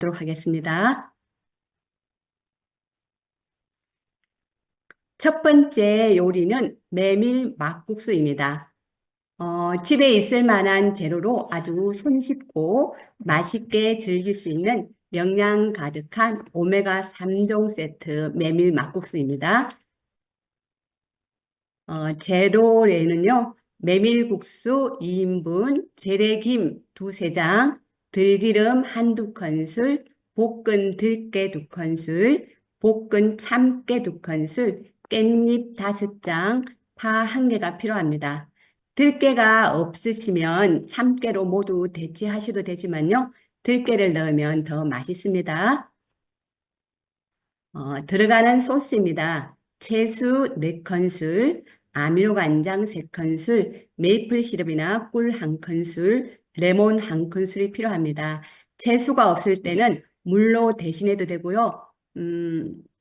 뵙도록 하겠습니다. 첫 번째 요리는 메밀 막국수입니다. 집에 있을 만한 재료로 아주 손쉽고 맛있게 즐길 수 있는 영양 가득한 오메가 3종 세트 메밀 막국수입니다. 재료에는요, 메밀국수 2인분, 재래김 두세 장, 들기름 한두 큰술, 볶은 들깨 2큰술, 볶은 참깨 2큰술, 깻잎 5장, 파 1개가 필요합니다. 들깨가 없으시면 참깨로 모두 대체하셔도 되지만요, 들깨를 넣으면 더 맛있습니다. 들어가는 소스입니다. 채수 4큰술, 아미노간장 3큰술, 메이플 시럽이나 꿀 1큰술, 레몬 1큰술이 필요합니다. 채수가 없을 때는 물로 대신해도 되고요.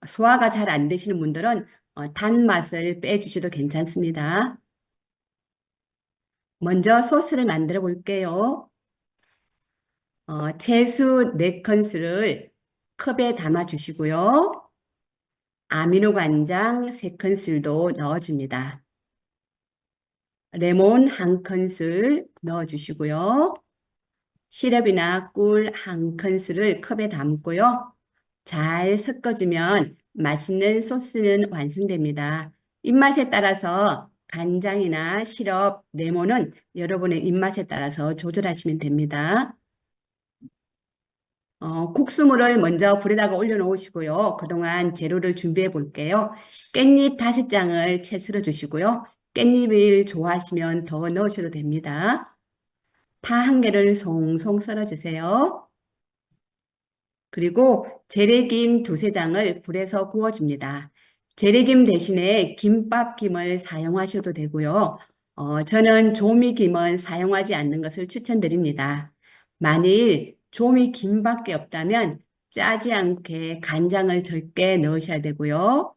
소화가 잘 안 되시는 분들은 단맛을 빼주셔도 괜찮습니다. 먼저 소스를 만들어 볼게요. 채수 4큰술을 컵에 담아 주시고요. 아미노간장 3큰술도 넣어줍니다. 레몬 1큰술 넣어주시고요. 시럽이나 꿀 1큰술을 컵에 담고요. 잘 섞어주면 맛있는 소스는 완성됩니다. 입맛에 따라서 간장이나 시럽, 레몬은 여러분의 입맛에 따라서 조절하시면 됩니다. 국수물을 먼저 불에다가 올려놓으시고요. 그동안 재료를 준비해 볼게요. 깻잎 5장을 채 썰어 주시고요. 깻잎을 좋아하시면 더 넣으셔도 됩니다. 파 1개를 송송 썰어 주세요. 그리고 재래김 2~3장을 불에서 구워줍니다. 재래김 대신에 김밥김을 사용하셔도 되고요. 저는 조미김은 사용하지 않는 것을 추천드립니다. 만일 조미김밖에 없다면 짜지 않게 간장을 적게 넣으셔야 되고요.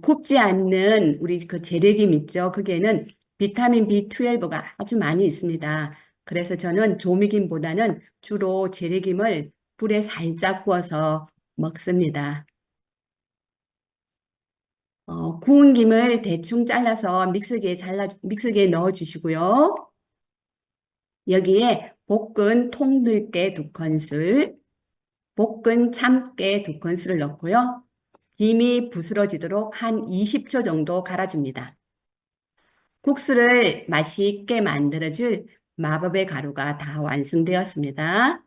굽지 않는 우리 그 재래김 있죠? 거기에는 비타민 B12가 아주 많이 있습니다. 그래서 저는 조미김보다는 주로 재래김을 불에 살짝 구워서 먹습니다. 구운 김을 대충 잘라서 믹서기에 넣어 주시고요. 여기에 볶은 통들깨 2큰술, 볶은 참깨 2큰술을 넣고요. 김이 부스러지도록 한 20초 정도 갈아줍니다. 국수를 맛있게 만들어줄 마법의 가루가 다 완성되었습니다.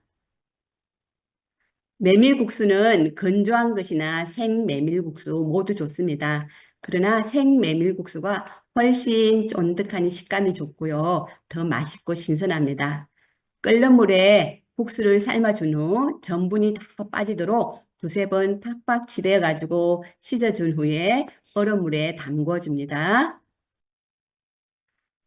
메밀국수는 건조한 것이나 생메밀국수 모두 좋습니다. 그러나 생메밀국수가 훨씬 쫀득하니 식감이 좋고요. 더 맛있고 신선합니다. 끓는 물에 국수를 삶아준 후 전분이 다 빠지도록 두세 번 팍팍 치대어 가지고 씻어준 후에 얼음물에 담궈 줍니다.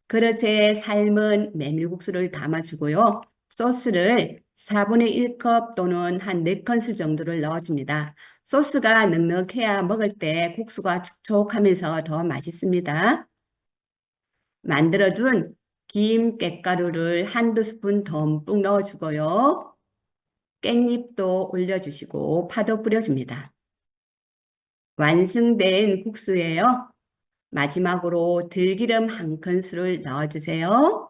그릇에 삶은 메밀국수를 담아주고요. 소스를 4분의 1컵 또는 한 4큰술 정도를 넣어줍니다. 소스가 넉넉해야 먹을 때 국수가 촉촉하면서 더 맛있습니다. 만들어둔 김 깻가루를 한두 스푼 듬뿍 넣어주고요. 깻잎도 올려주시고 파도 뿌려줍니다. 완성된 국수예요. 마지막으로 들기름 1큰술을 넣어주세요.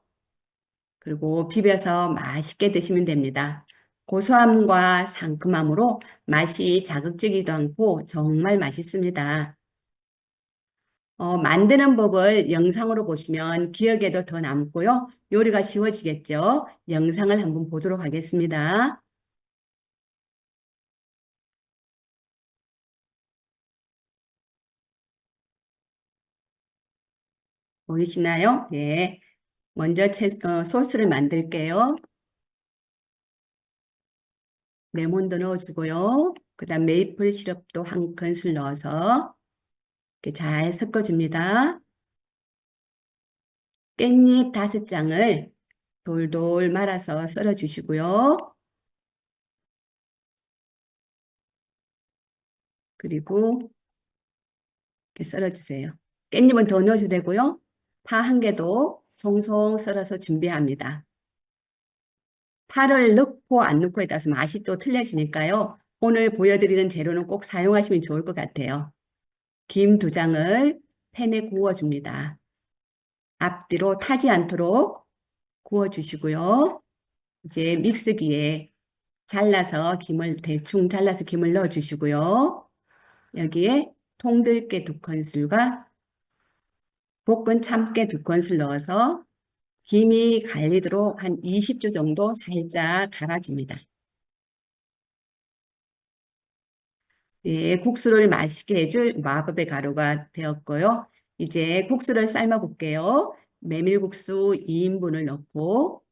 그리고 비벼서 맛있게 드시면 됩니다. 고소함과 상큼함으로 맛이 자극적이지도 않고 정말 맛있습니다. 만드는 법을 영상으로 보시면 기억에도 더 남고요. 요리가 쉬워지겠죠. 영상을 한번 보도록 하겠습니다. 보이시나요? 네. 먼저 소스를 만들게요. 레몬도 넣어주고요. 그 다음 메이플 시럽도 1큰술 넣어서 이렇게 잘 섞어줍니다. 깻잎 5장을 돌돌 말아서 썰어 주시고요. 그리고 이렇게 썰어 주세요. 깻잎은 더 넣어도 되고요. 파 1개도 송송 썰어서 준비합니다. 파를 넣고 안 넣고에 따라서 맛이 또 틀려지니까요. 오늘 보여드리는 재료는 꼭 사용하시면 좋을 것 같아요. 김 2장을 팬에 구워줍니다. 앞뒤로 타지 않도록 구워주시고요. 이제 믹스기에 김을 대충 잘라서 김을 넣어주시고요. 여기에 통들깨 2큰술과 볶은 참깨 2큰술 넣어서 김이 갈리도록 한 20초 정도 살짝 갈아줍니다. 예, 국수를 맛있게 해줄 마법의 가루가 되었고요. 이제 국수를 삶아 볼게요. 메밀국수 2인분을 넣고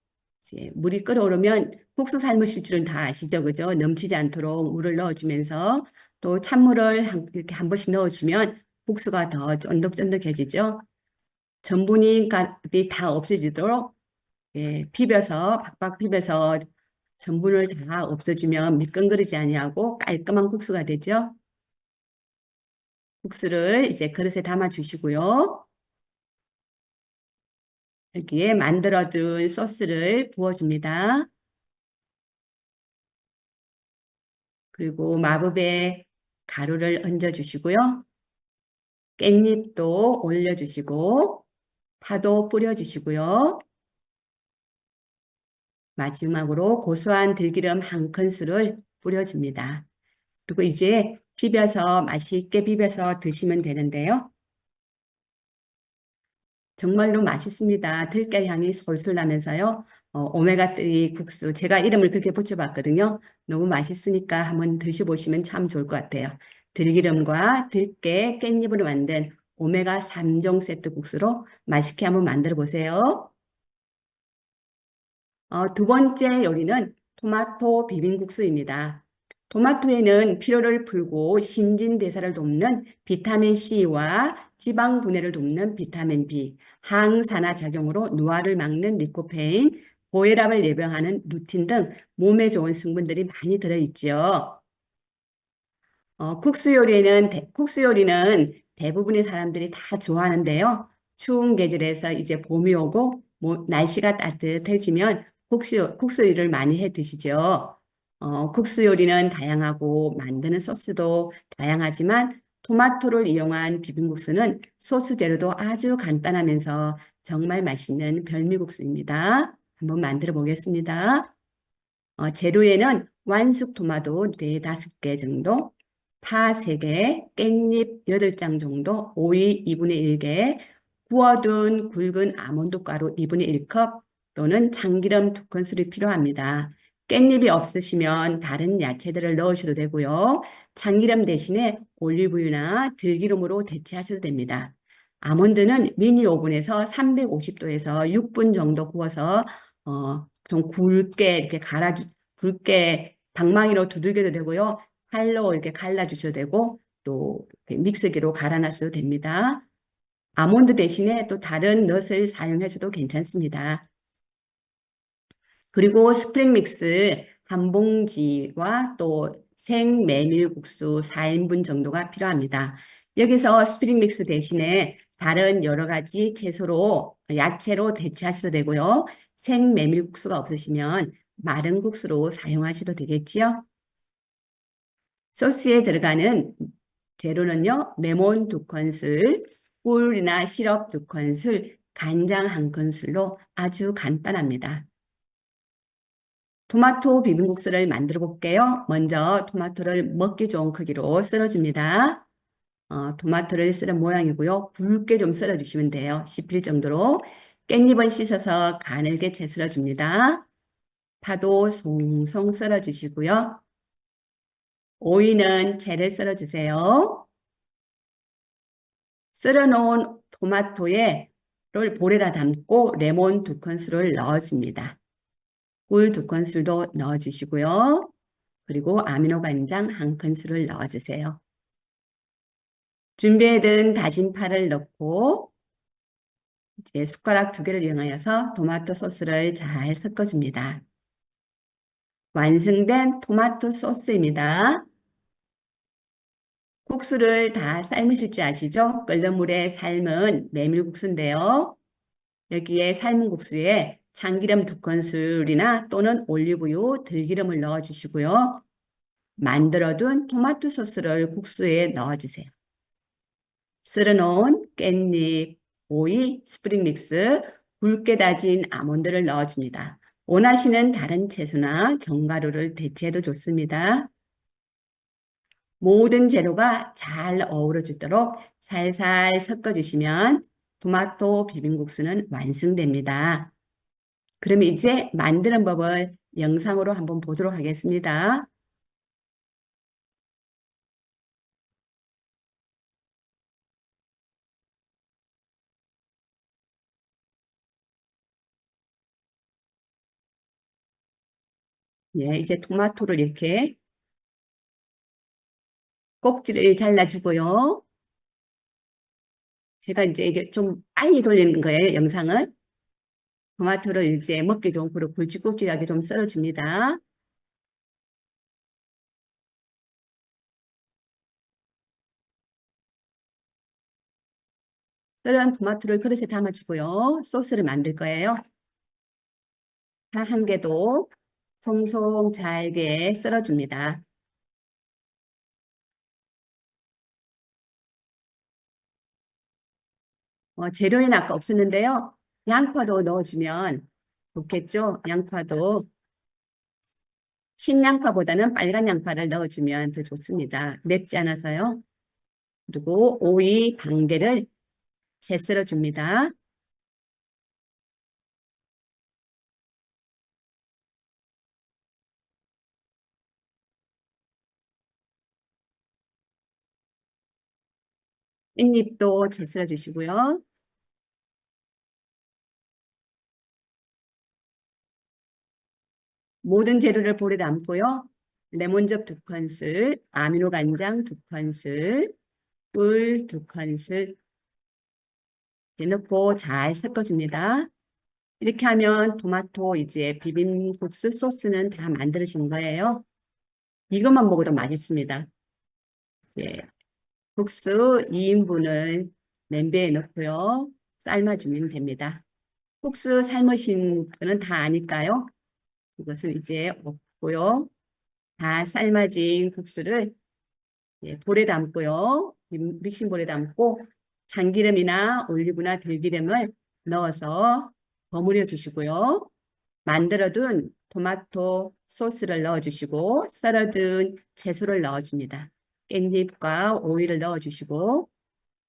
이제 물이 끓어오르면 국수 삶으실 줄은 다 아시죠? 그죠? 넘치지 않도록 물을 넣어주면서 또 찬물을 이렇게 한 번씩 넣어주면 국수가 더 쫀득쫀득해지죠. 전분이 다 없어지도록 예, 비벼서 박박 비벼서 전분을 다 없어주면 미끈거리지 아니하고 깔끔한 국수가 되죠. 국수를 이제 그릇에 담아 주시고요. 여기에 만들어둔 소스를 부어줍니다. 그리고 마법의 가루를 얹어주시고요. 깻잎도 올려주시고 파도 뿌려주시고요. 마지막으로 고소한 들기름 1큰술을 뿌려줍니다. 그리고 이제 맛있게 비벼서 드시면 되는데요. 정말로 맛있습니다. 들깨 향이 솔솔 나면서요. 오메가3 국수, 제가 이름을 그렇게 붙여봤거든요. 너무 맛있으니까 한번 드셔보시면 참 좋을 것 같아요. 들기름과 들깨, 깻잎으로 만든 오메가 3종 세트 국수로 맛있게 한번 만들어 보세요. 두 번째 요리는 토마토 비빔국수입니다. 토마토에는 피로를 풀고 신진대사를 돕는 비타민 C와 지방 분해를 돕는 비타민 B, 항산화 작용으로 노화를 막는 리코페인, 고혈압을 예방하는 루틴 등 몸에 좋은 성분들이 많이 들어있죠. 국수 요리는 대부분의 사람들이 다 좋아하는데요. 추운 계절에서 이제 봄이 오고 날씨가 따뜻해지면 국수 요리를 많이 해 드시죠. 국수 요리는 다양하고 만드는 소스도 다양하지만 토마토를 이용한 비빔국수는 소스 재료도 아주 간단하면서 정말 맛있는 별미국수입니다. 한번 만들어 보겠습니다. 재료에는 완숙 토마토 4, 5개 정도, 파 3개, 깻잎 8장 정도, 오이 2분의 1개, 구워둔 굵은 아몬드 가루 2분의 1컵 또는 참기름 2큰술이 필요합니다. 깻잎이 없으시면 다른 야채들을 넣으셔도 되고요. 참기름 대신에 올리브유나 들기름으로 대체하셔도 됩니다. 아몬드는 미니 오븐에서 350도에서 6분 정도 구워서 좀 굵게 이렇게 굵게 방망이로 두들겨도 되고요. 칼로 이렇게 갈라주셔도 되고 또 믹서기로 갈아놔셔도 됩니다. 아몬드 대신에 또 다른 넛을 사용하셔도 괜찮습니다. 그리고 스프링 믹스 한 봉지와 또 생메밀국수 4인분 정도가 필요합니다. 여기서 스프링 믹스 대신에 다른 여러 가지 야채로 대체하셔도 되고요. 생메밀국수가 없으시면 마른 국수로 사용하셔도 되겠지요. 소스에 들어가는 재료는요. 레몬 2큰술, 꿀이나 시럽 2큰술, 간장 1큰술로 아주 간단합니다. 토마토 비빔국수를 만들어 볼게요. 먼저 토마토를 먹기 좋은 크기로 썰어줍니다. 토마토를 썰은 모양이고요. 굵게 좀 썰어주시면 돼요. 씹힐 정도로. 깻잎은 씻어서 가늘게 채 썰어줍니다. 파도 송송 썰어주시고요. 오이는 채를 썰어주세요. 썰어놓은 토마토를 볼에다 담고 레몬 2큰술을 넣어줍니다. 꿀 2큰술도 넣어주시고요. 그리고 아미노간장 1큰술을 넣어주세요. 준비해둔 다진 파를 넣고 이제 숟가락 2개를 이용하여서 토마토 소스를 잘 섞어줍니다. 완성된 토마토 소스입니다. 국수를 다 삶으실 줄 아시죠? 끓는 물에 삶은 메밀국수인데요. 여기에 삶은 국수에 참기름 2큰술이나 또는 올리브유, 들기름을 넣어주시고요. 만들어둔 토마토 소스를 국수에 넣어주세요. 썰어놓은 깻잎, 오이, 스프링 믹스, 굵게 다진 아몬드를 넣어줍니다. 원하시는 다른 채소나 견과류를 대체해도 좋습니다. 모든 재료가 잘 어우러지도록 살살 섞어주시면 토마토 비빔국수는 완성됩니다. 그럼 이제 만드는 법을 영상으로 한번 보도록 하겠습니다. 예, 이제 토마토를 이렇게 꼭지를 잘라주고요. 제가 이제 이게 좀 빨리 돌리는 거예요, 영상을. 토마토를 이제 먹기 좋은 그릇 굵직굵직하게 좀 썰어줍니다. 썰은 토마토를 그릇에 담아주고요. 소스를 만들 거예요. 다 한 개도 송송 잘게 썰어줍니다. 재료에는 아까 없었는데요. 양파도 넣어주면 좋겠죠? 양파도 흰 양파보다는 빨간 양파를 넣어주면 더 좋습니다. 맵지 않아서요. 그리고 오이 반 개를 채 썰어줍니다. 깻잎도 채 썰어주시고요. 모든 재료를 볼에 담고요. 레몬즙 2큰술, 아미노간장 2큰술, 꿀 2큰술 넣고 잘 섞어줍니다. 이렇게 하면 토마토 이제 비빔국수 소스는 다 만들어진 거예요. 이것만 먹어도 맛있습니다. 예, 국수 2인분을 냄비에 넣고요. 삶아주면 됩니다. 국수 삶으신 거는 다 아니까요. 이것을 이제 없고요. 다 삶아진 국수를 볼에 담고요. 믹싱볼에 담고 참기름이나 올리브나 들기름을 넣어서 버무려 주시고요. 만들어둔 토마토 소스를 넣어주시고 썰어둔 채소를 넣어줍니다. 깻잎과 오이를 넣어주시고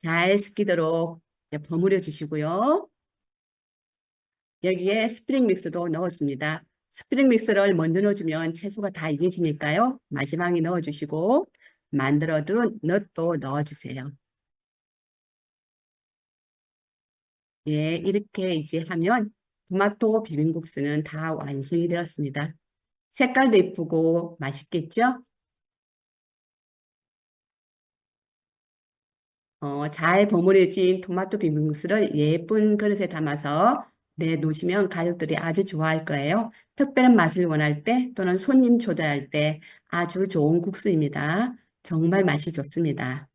잘 섞이도록 버무려 주시고요. 여기에 스프링 믹스도 넣어줍니다. 스프링 믹스를 먼저 넣어주면 채소가 다 익어지니까요. 마지막에 넣어주시고 만들어둔 넛도 넣어주세요. 예, 이렇게 이제 하면 토마토 비빔국수는 다 완성이 되었습니다. 색깔도 예쁘고 맛있겠죠? 잘 버무려진 토마토 비빔국수를 예쁜 그릇에 담아서 내놓으시면 가족들이 아주 좋아할 거예요. 특별한 맛을 원할 때 또는 손님 초대할 때 아주 좋은 국수입니다. 정말 맛이 좋습니다.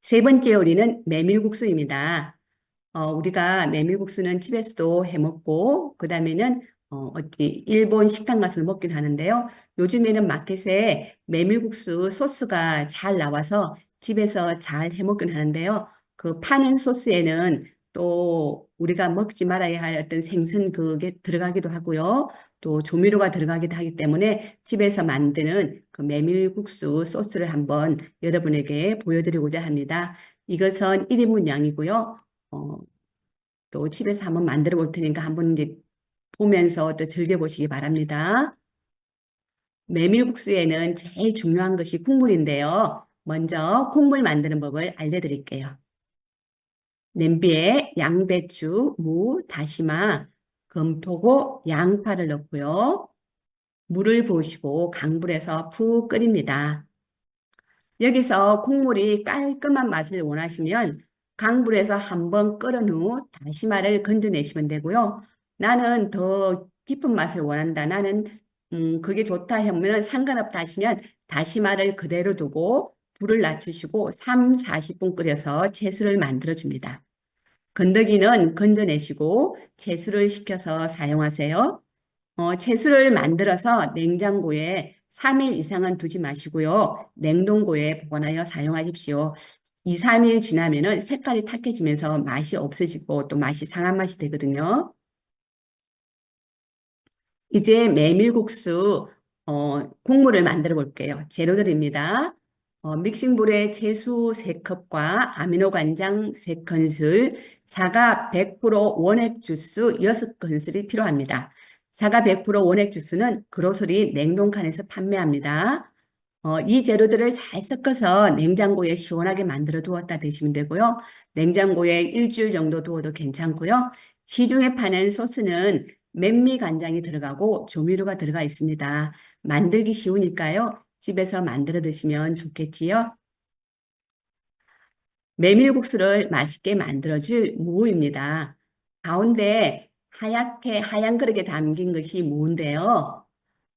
세 번째 요리는 메밀국수입니다. 우리가 메밀국수는 집에서도 해 먹고, 그 다음에는, 일본 식당 가서 먹기도 하는데요. 요즘에는 마켓에 메밀국수 소스가 잘 나와서 집에서 잘 해 먹긴 하는데요. 그 파는 소스에는 또 우리가 먹지 말아야 할 어떤 생선 그게 들어가기도 하고요. 또 조미료가 들어가기도 하기 때문에 집에서 만드는 그 메밀국수 소스를 한번 여러분에게 보여드리고자 합니다. 이것은 1인분 양이고요. 어, 또 집에서 한번 만들어 볼 테니까 한번 이제 보면서 또 즐겨보시기 바랍니다. 메밀국수에는 제일 중요한 것이 국물인데요. 먼저 국물 만드는 법을 알려드릴게요. 냄비에 양배추, 무, 다시마, 건포고, 양파를 넣고요. 물을 부으시고 강불에서 푹 끓입니다. 여기서 국물이 깔끔한 맛을 원하시면 강불에서 한번 끓은 후 다시마를 건져내시면 되고요. 나는 더 깊은 맛을 원한다. 나는 그게 좋다 하면 상관없다 하시면 다시마를 그대로 두고 불을 낮추시고 3, 40분 끓여서 채소를 만들어 줍니다. 건더기는 건져내시고 채수를 식혀서 사용하세요. 채수를 만들어서 냉장고에 3일 이상은 두지 마시고요. 냉동고에 보관하여 사용하십시오. 2, 3일 지나면은 색깔이 탁해지면서 맛이 없어지고 또 맛이 상한 맛이 되거든요. 이제 메밀국수 국물을 만들어 볼게요. 재료들입니다. 믹싱볼에 채수 3컵과 아미노간장 3큰술, 사과 100% 원액 주스 6큰술이 필요합니다. 사과 100% 원액 주스는 그로서리 냉동칸에서 판매합니다. 이 재료들을 잘 섞어서 냉장고에 시원하게 만들어 두었다 드시면 되고요. 냉장고에 일주일 정도 두어도 괜찮고요. 시중에 파는 소스는 맨미 간장이 들어가고 조미료가 들어가 있습니다. 만들기 쉬우니까요. 집에서 만들어 드시면 좋겠지요. 메밀국수를 맛있게 만들어줄 무입니다. 가운데 하얗게 하얀 그릇에 담긴 것이 무인데요.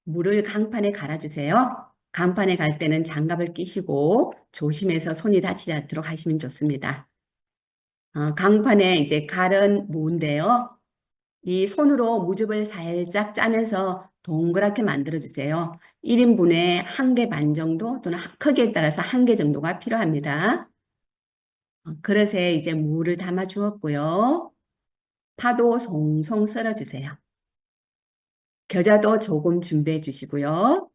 물을 강판에 갈아주세요. 강판에 갈 때는 장갑을 끼시고 조심해서 손이 다치지 않도록 하시면 좋습니다. 강판에 이제 갈은 무인데요. 이 손으로 무즙을 살짝 짜면서 동그랗게 만들어 주세요. 1인분에 1개 반 정도 또는 크기에 따라서 1개 정도가 필요합니다. 그릇에 이제 무를 담아 주었고요. 파도 송송 썰어 주세요. 겨자도 조금 준비해 주시고요.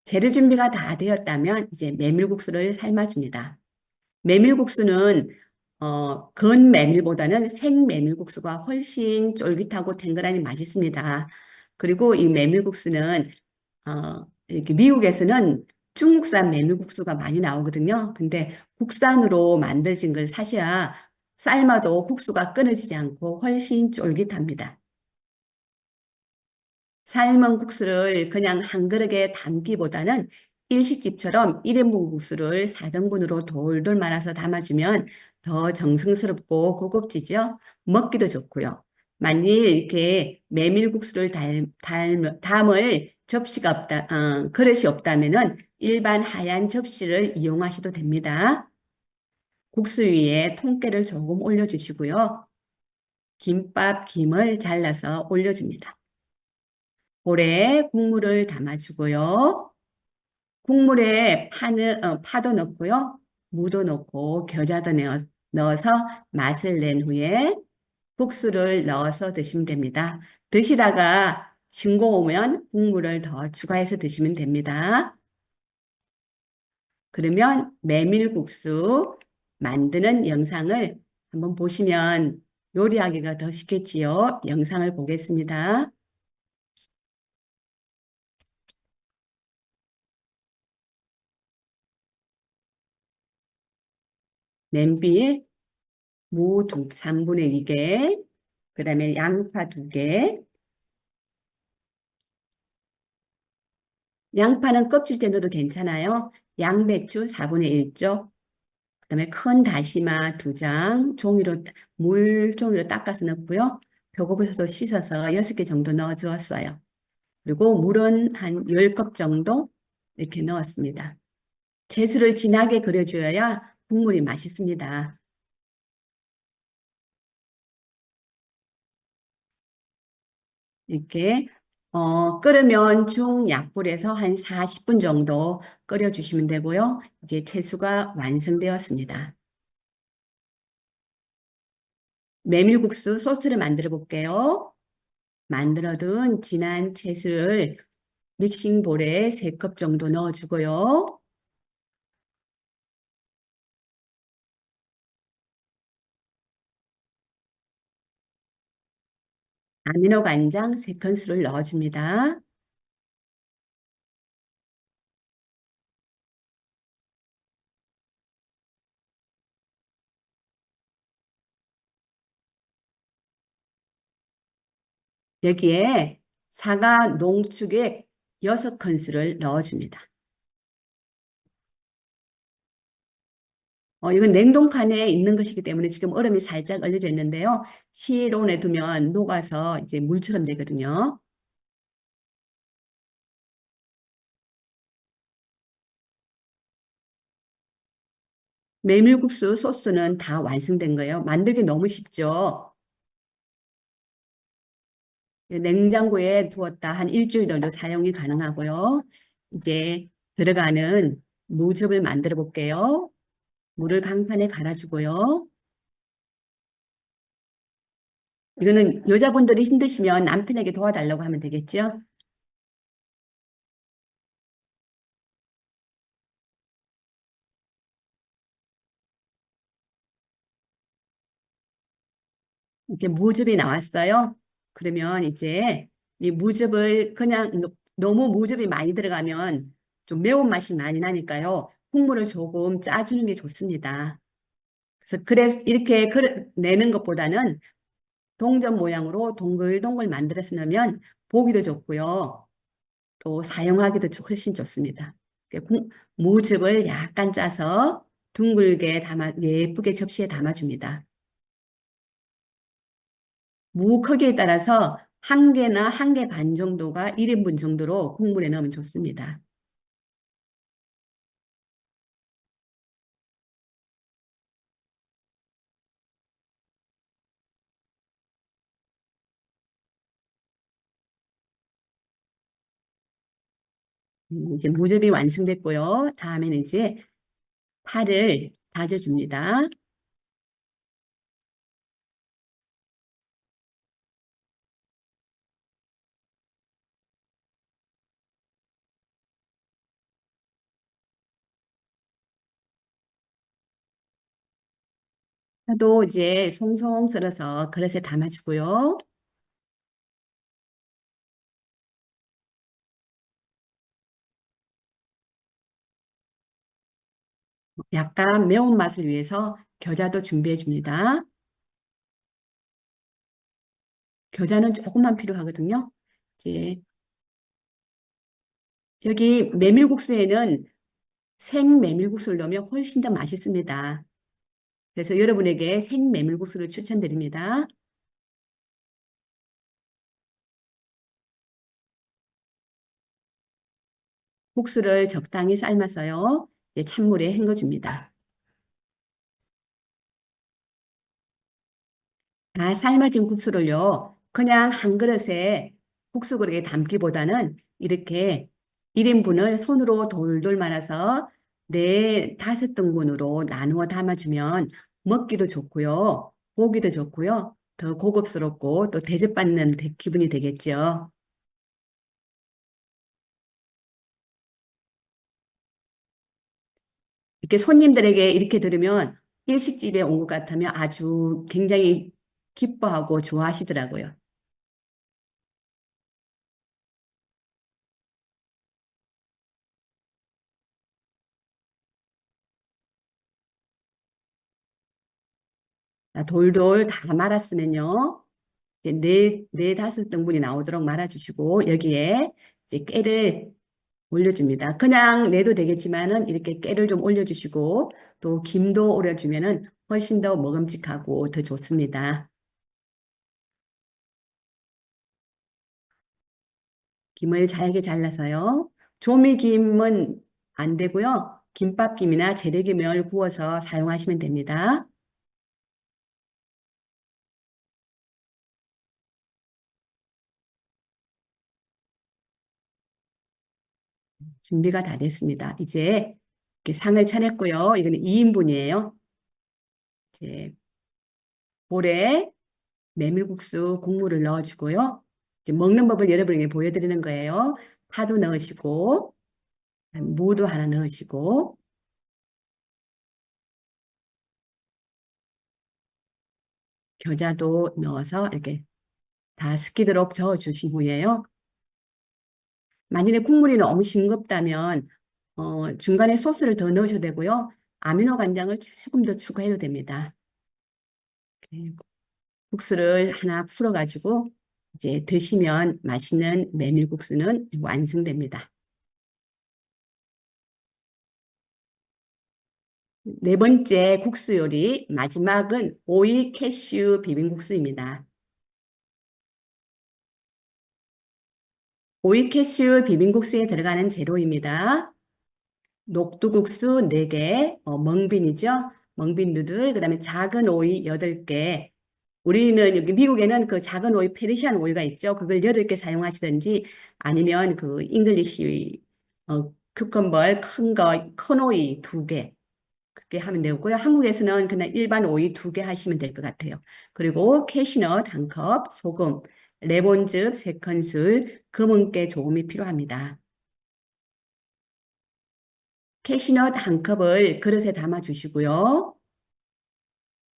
재료 준비가 다 되었다면 이제 메밀국수를 삶아줍니다. 메밀국수는 건 메밀보다는 생 메밀국수가 훨씬 쫄깃하고 탱글하니 맛있습니다. 그리고 이 메밀국수는 이렇게 미국에서는 중국산 메밀국수가 많이 나오거든요. 근데 국산으로 만들어진 걸 사셔야 삶아도 국수가 끊어지지 않고 훨씬 쫄깃합니다. 삶은 국수를 그냥 한 그릇에 담기보다는 일식집처럼 1인분 국수를 4등분으로 돌돌 말아서 담아주면 더 정성스럽고 고급지죠. 먹기도 좋고요. 만일 이렇게 메밀국수를 담을 접시가 없다, 그릇이 없다면은 일반 하얀 접시를 이용하셔도 됩니다. 국수 위에 통깨를 조금 올려주시고요. 김밥 김을 잘라서 올려줍니다. 볼에 국물을 담아주고요. 국물에 파도 넣고요. 무도 넣고 겨자도 넣어서 맛을 낸 후에 국수를 넣어서 드시면 됩니다. 드시다가 싱거우면 국물을 더 추가해서 드시면 됩니다. 그러면 메밀국수 만드는 영상을 한번 보시면 요리하기가 더 쉽겠지요. 영상을 보겠습니다. 냄비에 무 3분의 2개, 그 다음에 양파 2개. 양파는 껍질째 넣어도 괜찮아요. 양배추 4분의 1쪽, 그 다음에 큰 다시마 2장, 물종이로 닦아서 넣고요. 표고버섯도 씻어서 6개 정도 넣어 주었어요. 그리고 물은 한 10컵 정도 이렇게 넣었습니다. 채수를 진하게 그려줘야 국물이 맛있습니다. 이렇게 끓으면 중약불에서 한 40분 정도 끓여주시면 되고요. 이제 채수가 완성되었습니다. 메밀국수 소스를 만들어 볼게요. 만들어둔 진한 채수를 믹싱볼에 3컵 정도 넣어주고요. 아미노간장 3큰술을 넣어줍니다. 여기에 사과 농축액 6큰술을 넣어줍니다. 이건 냉동칸에 있는 것이기 때문에 지금 얼음이 살짝 얼려져 있는데요. 실온에 두면 녹아서 이제 물처럼 되거든요. 메밀국수 소스는 다 완성된 거예요. 만들기 너무 쉽죠? 냉장고에 두었다 한 일주일 정도 사용이 가능하고요. 이제 들어가는 무즙을 만들어 볼게요. 물을 강판에 갈아주고요. 이거는 여자분들이 힘드시면 남편에게 도와달라고 하면 되겠죠? 이렇게 무즙이 나왔어요. 그러면 이제 이 무즙을 그냥 너무 무즙이 많이 들어가면 좀 매운맛이 많이 나니까요. 국물을 조금 짜주는 게 좋습니다. 그래서 이렇게 내는 것보다는 동전 모양으로 동글동글 만들어서 넣으면 보기도 좋고요. 또 사용하기도 훨씬 좋습니다. 무즙을 약간 짜서 둥글게 예쁘게 접시에 담아줍니다. 무 크기에 따라서 한 개나 한 개 반 정도가 1인분 정도로 국물에 넣으면 좋습니다. 이제 무즙이 완성됐고요. 다음에는 이제 파를 다져줍니다. 파도 이제 송송 썰어서 그릇에 담아주고요. 약간 매운맛을 위해서 겨자도 준비해 줍니다. 겨자는 조금만 필요하거든요. 이제 여기 메밀국수에는 생 메밀국수를 넣으면 훨씬 더 맛있습니다. 그래서 여러분에게 생 메밀국수를 추천드립니다. 국수를 적당히 삶아서요. 이제 찬물에 헹궈줍니다. 삶아진 국수를요. 그냥 한 그릇에 국수 그릇에 담기보다는 이렇게 1인분을 손으로 돌돌 말아서 네, 다섯 등분으로 나누어 담아주면 먹기도 좋고요. 보기도 좋고요. 더 고급스럽고 또 대접받는 기분이 되겠죠. 이렇게 손님들에게 이렇게 들으면 일식집에 온 것 같으면 아주 굉장히 기뻐하고 좋아하시더라고요. 돌돌 다 말았으면요. 이제 네 다섯 등분이 나오도록 말아주시고 여기에 이제 깨를 올려줍니다. 그냥 내도 되겠지만은 이렇게 깨를 좀 올려주시고 또 김도 올려주면은 훨씬 더 먹음직하고 더 좋습니다. 김을 잘게 잘라서요. 조미김은 안 되고요. 김밥김이나 재래김을 구워서 사용하시면 됩니다. 준비가 다 됐습니다. 이제 이렇게 상을 차렸고요. 이거는 2인분이에요. 이제 볼에 메밀국수 국물을 넣어주고요. 이제 먹는 법을 여러분에게 보여드리는 거예요. 파도 넣으시고, 무도 하나 넣으시고, 겨자도 넣어서 이렇게 다 섞이도록 저어주신 후에요. 만일에 국물이 너무 싱겁다면 중간에 소스를 더 넣으셔도 되고요. 아미노 간장을 조금 더 추가해도 됩니다. 이렇게 국수를 하나 풀어가지고 이제 드시면 맛있는 메밀국수는 완성됩니다. 네 번째 국수 요리, 마지막은 오이 캐슈 비빔국수입니다. 오이 캐슈 비빔국수에 들어가는 재료입니다. 녹두국수 4개, 멍빈이죠. 멍빈 누들, 그다음에 작은 오이 8개. 우리는 여기 미국에는 그 작은 오이, 페르시안 오이가 있죠. 그걸 8개 사용하시든지 아니면 그 잉글리시 큐컴버 큰 오이 2개. 그렇게 하면 되고요. 한국에서는 그냥 일반 오이 2개 하시면 될 것 같아요. 그리고 캐시넛 1컵, 소금, 레몬즙 3큰술, 검은깨 조금이 필요합니다. 캐시넛 1컵을 그릇에 담아 주시고요.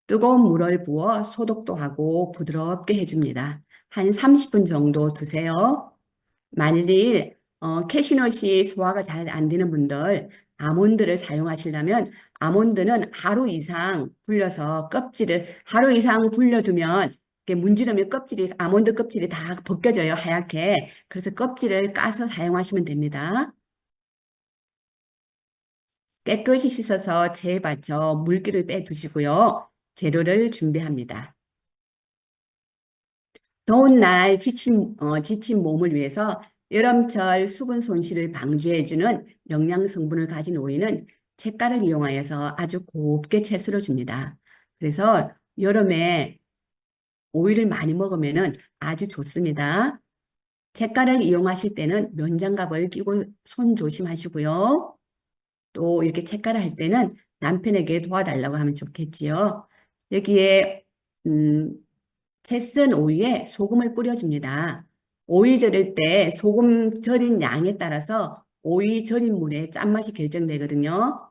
뜨거운 물을 부어 소독도 하고 부드럽게 해줍니다. 한 30분 정도 두세요. 만일 캐시넛이 소화가 잘 안 되는 분들, 아몬드를 사용하시려면 아몬드는 하루 이상 불려서 껍질을 하루 이상 불려두면 이렇게 문지르면 껍질이 아몬드 껍질이 다 벗겨져요, 하얗게. 그래서 껍질을 까서 사용하시면 됩니다. 깨끗이 씻어서 체에 받쳐 물기를 빼두시고요. 재료를 준비합니다. 더운 날 지친 몸을 위해서 여름철 수분 손실을 방지해주는 영양 성분을 가진 오이는 채가를 이용하여서 아주 곱게 채썰어 줍니다. 그래서 여름에 오이를 많이 먹으면 아주 좋습니다. 채가를 이용하실 때는 면장갑을 끼고 손 조심하시고요. 또 이렇게 채가를 할 때는 남편에게 도와달라고 하면 좋겠지요. 여기에 음, 채 쓴 오이에 소금을 뿌려줍니다. 오이 절일 때 소금 절인 양에 따라서 오이 절인 물의 짠맛이 결정되거든요.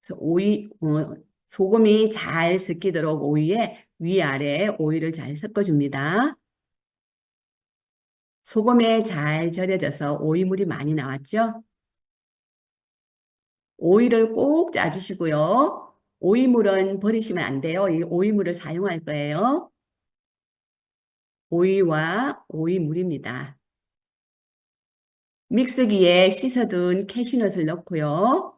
그래서 소금이 잘 섞이도록 오이에 위아래 오이를 잘 섞어줍니다. 소금에 잘 절여져서 오이물이 많이 나왔죠? 오이를 꼭 짜주시고요. 오이물은 버리시면 안 돼요. 이 오이물을 사용할 거예요. 오이와 오이물입니다. 믹서기에 씻어둔 캐슈넛을 넣고요.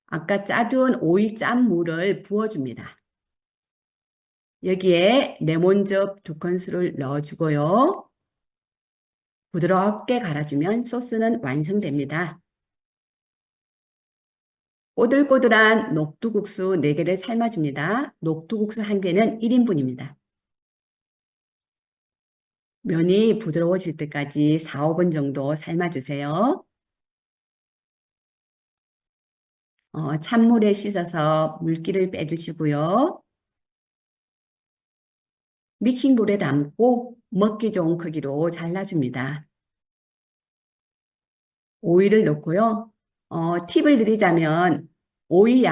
아까 짜둔 오이 짠 물을 부어줍니다. 여기에 레몬즙 2큰술을 넣어주고요. 부드럽게 갈아주면 소스는 완성됩니다. 꼬들꼬들한 녹두국수 4개를 삶아줍니다. 녹두국수 1개는 1인분입니다. 면이 부드러워질 때까지 4, 5분 정도 삶아주세요. 찬물에 씻어서 물기를 빼주시고요. 믹싱볼에 담고 먹기 좋은 크기로 잘라줍니다. 오이를 넣고요. 팁을 드리자면 오이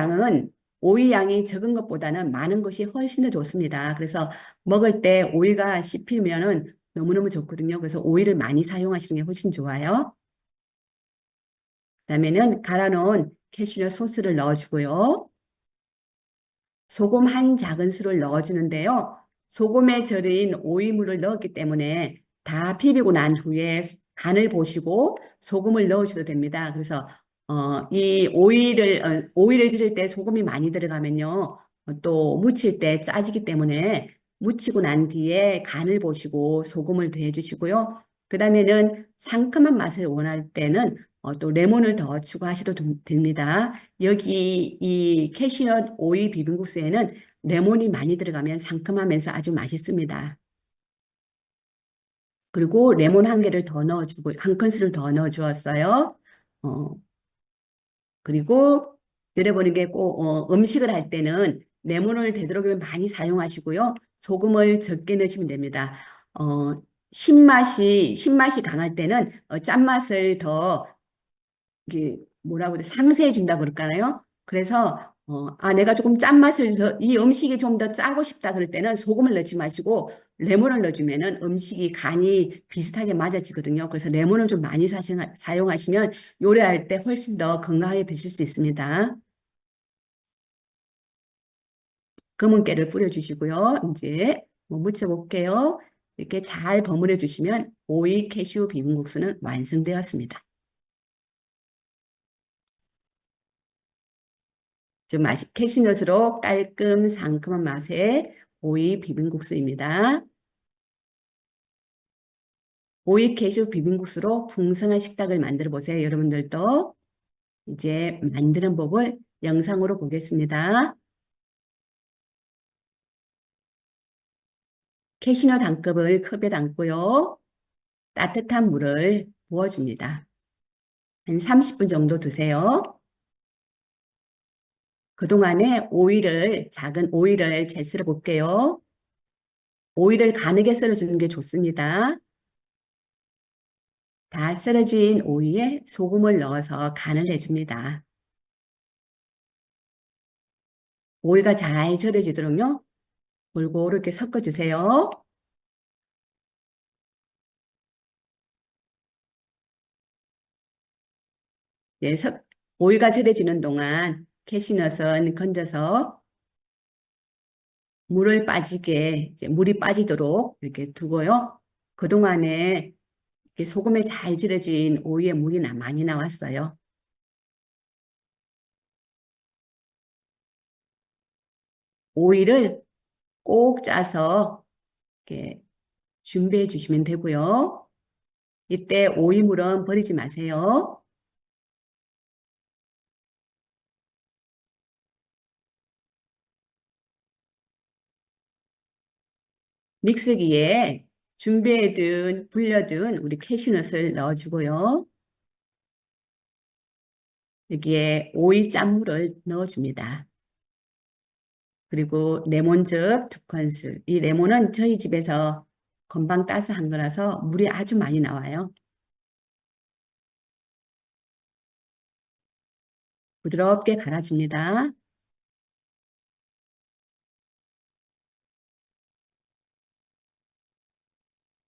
양이 적은 것보다는 많은 것이 훨씬 더 좋습니다. 그래서 먹을 때 오이가 씹히면은 너무너무 좋거든요. 그래서 오이를 많이 사용하시는 게 훨씬 좋아요. 그다음에는 갈아 놓은 캐슈넛 소스를 넣어주고요. 소금 한 작은술을 넣어주는데요. 소금에 절인 오이물을 넣었기 때문에 다 비비고 난 후에 간을 보시고 소금을 넣으셔도 됩니다. 그래서 이 오이를 드릴 때 소금이 많이 들어가면요. 또 무칠 때 짜지기 때문에 무치고 난 뒤에 간을 보시고 소금을 더해주시고요. 그 다음에는 상큼한 맛을 원할 때는 또 레몬을 더 추가하셔도 됩니다. 여기 이 캐시넛 오이 비빔국수에는 레몬이 많이 들어가면 상큼하면서 아주 맛있습니다. 그리고 레몬 1개를 더 넣어주고, 1큰술을 더 넣어주었어요. 어, 그리고 여러분에게 꼭 음식을 할 때는 레몬을 되도록이면 많이 사용하시고요. 소금을 적게 넣으시면 됩니다. 어, 신맛이 강할 때는 짠맛을 더 이게 뭐라고 해야 돼? 상쇄해 준다 그럴까요? 그래서 내가 조금 짠맛을 이 음식이 좀 더 짜고 싶다 그럴 때는 소금을 넣지 마시고 레몬을 넣어주면은 음식이 간이 비슷하게 맞아지거든요. 그래서 레몬을 좀 많이 사용하시면 요리할 때 훨씬 더 건강하게 드실 수 있습니다. 검은깨를 뿌려주시고요. 이제 묻혀볼게요. 이렇게 잘 버무려 주시면 오이 캐슈 비빔국수는 완성되었습니다. 좀 캐시넛으로 깔끔 상큼한 맛의 오이 비빔국수입니다. 오이 캐슈 비빔국수로 풍성한 식탁을 만들어 보세요. 여러분들도 이제 만드는 법을 영상으로 보겠습니다. 캐시넛 한 컵을 컵에 담고요. 따뜻한 물을 부어줍니다. 한 30분 정도 두세요. 그동안에 작은 오이를 재 썰어 볼게요. 오이를 가늘게 썰어주는 게 좋습니다. 다 썰어진 오이에 소금을 넣어서 간을 해줍니다. 오이가 잘 절여지도록요. 골고루 이렇게 섞어주세요. 예, 오이가 절여지는 동안 캐시넛은 건져서 물이 빠지도록 이렇게 두고요. 그동안에 이렇게 소금에 잘 절여진 오이에 물이 많이 나왔어요. 오이를 꼭 짜서 이렇게 준비해 주시면 되고요. 이때 오이물은 버리지 마세요. 믹서기에 불려둔 우리 캐슈넛을 넣어주고요. 여기에 오이 짠물을 넣어줍니다. 그리고 레몬즙 2큰술. 이 레몬은 저희 집에서 금방 따서 한 거라서 물이 아주 많이 나와요. 부드럽게 갈아줍니다.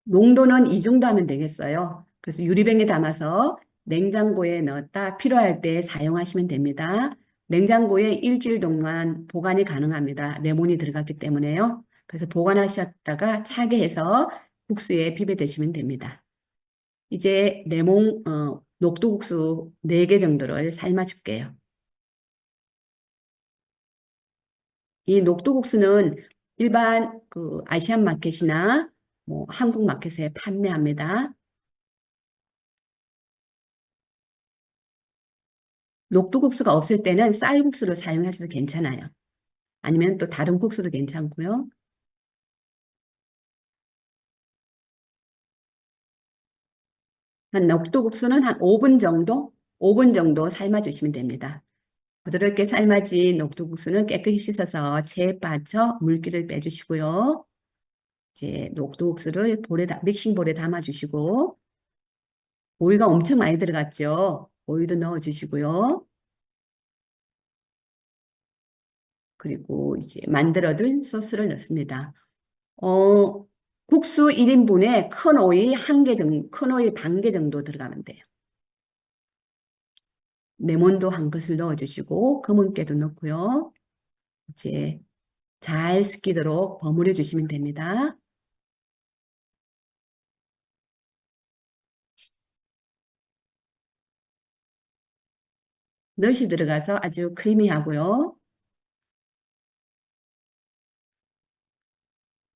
농도는 이 정도 하면 되겠어요. 그래서 유리병에 담아서 냉장고에 넣었다 필요할 때 사용하시면 됩니다. 냉장고에 일주일 동안 보관이 가능합니다. 레몬이 들어갔기 때문에요. 그래서 보관하셨다가 차게 해서 국수에 비벼 드시면 됩니다. 이제 녹두국수 4개 정도를 삶아 줄게요. 이 녹두국수는 일반 아시안 마켓이나 한국 마켓에 판매합니다. 녹두국수가 없을 때는 쌀국수를 사용하셔도 괜찮아요. 아니면 또 다른 국수도 괜찮고요. 녹두국수는 한 5분 정도? 5분 정도 삶아주시면 됩니다. 부드럽게 삶아진 녹두국수는 깨끗이 씻어서 체에 빠져 물기를 빼주시고요. 이제 녹두국수를 믹싱볼에 담아주시고, 오이가 엄청 많이 들어갔죠. 오이도 넣어주시고요. 그리고 이제 만들어둔 소스를 넣습니다. 어, 국수 1인분에 큰 오이 반 개 정도 들어가면 돼요. 레몬도 한 큰술 넣어주시고, 검은깨도 넣고요. 이제 잘 섞이도록 버무려 주시면 됩니다. 넛이 들어가서 아주 크리미하고요.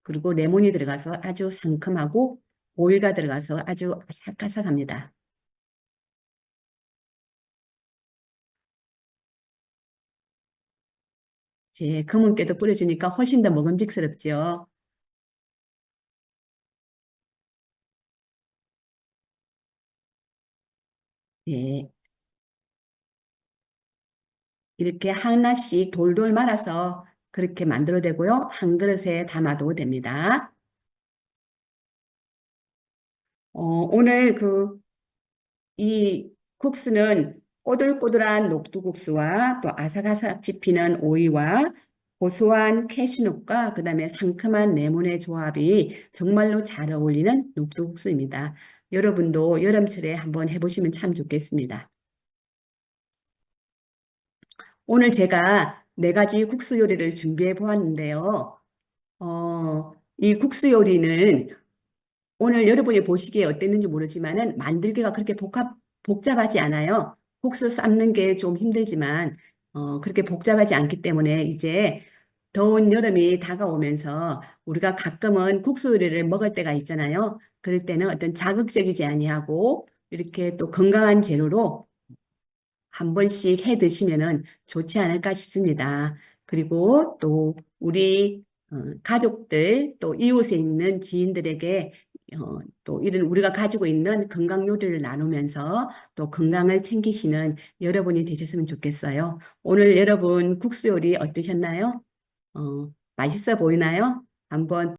그리고 레몬이 들어가서 아주 상큼하고, 오이가 들어가서 아주 아삭아삭합니다. 이제 검은깨도 뿌려주니까 훨씬 더 먹음직스럽죠. 예, 이렇게 하나씩 돌돌 말아서 그렇게 만들어도 되고요. 한 그릇에 담아도 됩니다. 오늘 이 국수는 꼬들꼬들한 녹두국수와 또 아삭아삭 씹히는 오이와 고소한 캐슈넛과 그다음에 상큼한 레몬의 조합이 정말로 잘 어울리는 녹두국수입니다. 여러분도 여름철에 한번 해보시면 참 좋겠습니다. 오늘 제가 4가지 국수 요리를 준비해 보았는데요. 이 국수 요리는 오늘 여러분이 보시기에 어땠는지 모르지만은 만들기가 그렇게 복잡하지 않아요. 국수 삶는 게 좀 힘들지만, 그렇게 복잡하지 않기 때문에 이제 더운 여름이 다가오면서 우리가 가끔은 국수 요리를 먹을 때가 있잖아요. 그럴 때는 어떤 자극적이지 아니하고 이렇게 또 건강한 재료로 한 번씩 해 드시면은 좋지 않을까 싶습니다. 그리고 또 우리 가족들 또 이웃에 있는 지인들에게 또 이런 우리가 가지고 있는 건강 요리를 나누면서 또 건강을 챙기시는 여러분이 되셨으면 좋겠어요. 오늘 여러분 국수 요리 어떠셨나요? 맛있어 보이나요? 한번